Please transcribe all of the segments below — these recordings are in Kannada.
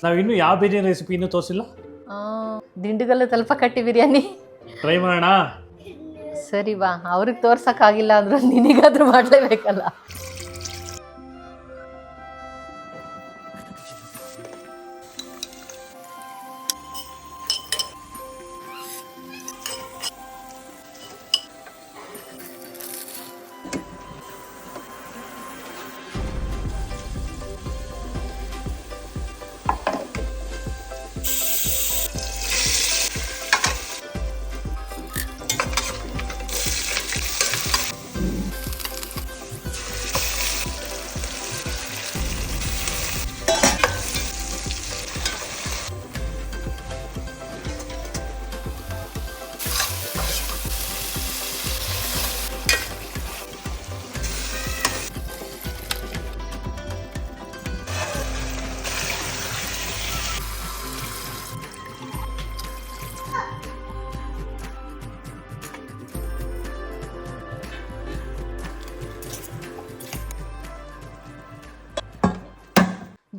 ನಾವು ಇನ್ನೂ ಯಾವ ಬಿರಿಯಾನಿ ರೆಸಿಪಿ ಇನ್ನೂ ತೋರಿಸಿಲ್ಲ. ದಿಂಡುಗಲ್ಲು ತಲುಪ ಕಟ್ಟಿ ಬಿರಿಯಾನಿ ಟ್ರೈ ಮಾಡೋಣ. ಸರಿ ಬಾ, ಅವ್ರಿಗೆ ತೋರ್ಸಕ್ಕಾಗಿಲ್ಲ ಅಂದ್ರೂ ನಿನಗಾದ್ರೂ ಮಾಡಲೇಬೇಕಲ್ಲ.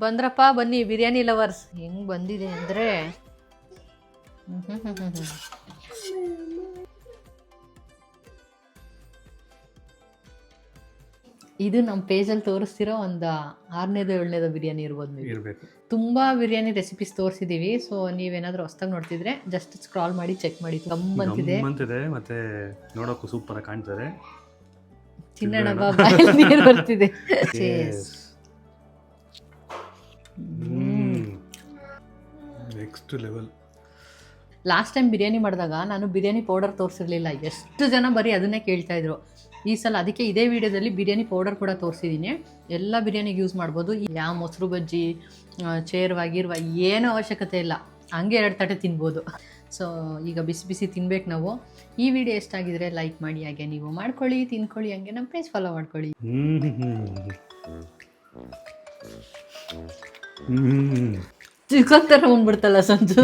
ಬಂದ್ರಪ್ಪ, ಬನ್ನಿ ಬಿರಿಯಾನಿ ಲವರ್ಸ್. ಹೆಂಗ್ ಬಂದಿದೆ ಅಂದರೆ ಇದು ನಮ್ಮ ಪೇಜಲ್ಲಿ ತೋರಿಸ್ತಿರೋ ಒಂದು 6ನೇದೋ 7ನೇದೋ ಬಿರಿಯಾನಿ ಇರ್ಬೋದು. ತುಂಬ ಬಿರಿಯಾನಿ ರೆಸಿಪೀಸ್ ತೋರಿಸಿದ್ದೀವಿ. ಸೊ ನೀವೇನಾದರೂ ಹೊಸ್ದಾಗಿ ನೋಡ್ತಿದ್ರೆ ಜಸ್ಟ್ ಸ್ಕ್ರಾಲ್ ಮಾಡಿ ಚೆಕ್ ಮಾಡಿ. ಗಮ್ಮಂತಿದೆ ಮತ್ತೆ ನೋಡೋಕ್ಕೂ ಸೂಪರ್ ಆಗಿ ಕಾಣ್ತದೆ. ಚಿನ್ನಣ ಬಾಯಲ್ಲಿ ನೀರು ಬರ್ತಿದೆ. Next level. Last time biryani ಮಾಡಿದಾಗ ನಾನು ಬಿರಿಯಾನಿ ಪೌಡರ್ ತೋರಿಸಿರ್ಲಿಲ್ಲ. ಎಷ್ಟು ಜನ ಬರೀ ಅದನ್ನೇ ಕೇಳ್ತಾ ಇದ್ರು. ಈ ಸಲ ಅದಕ್ಕೆ ಇದೇ ವಿಡಿಯೋದಲ್ಲಿ ಬಿರಿಯಾನಿ ಪೌಡರ್ ಕೂಡ ತೋರಿಸಿದ್ದೀನಿ. ಎಲ್ಲ ಬಿರಿಯಾನಿಗೆ ಯೂಸ್ ಮಾಡ್ಬೋದು. ಯಾವ ಮೊಸರು ಬಜ್ಜಿ, ಚೇರ್ವಾಗಿರುವ ಏನೂ ಅವಶ್ಯಕತೆ ಇಲ್ಲ, ಹಂಗೆ 2 ತಟ್ಟೆ ತಿನ್ಬೋದು. ಸೊ ಈಗ ಬಿಸಿ ಬಿಸಿ ತಿನ್ಬೇಕು ನಾವು. ಈ ವಿಡಿಯೋ ಎಷ್ಟಾಗಿದ್ರೆ ಲೈಕ್ ಮಾಡಿ, ಹಾಗೆ ನೀವು ಮಾಡ್ಕೊಳ್ಳಿ, ತಿನ್ಕೊಳ್ಳಿ, ಹಂಗೆ ನಮ್ಮ ಪೇಜ್ ಫಾಲೋ ಮಾಡ್ಕೊಳ್ಳಿ. ಚಿಕನ್ ಥರ ಬಂದ್ಬಿಡ್ತಲ್ಲ ಸಂಜು.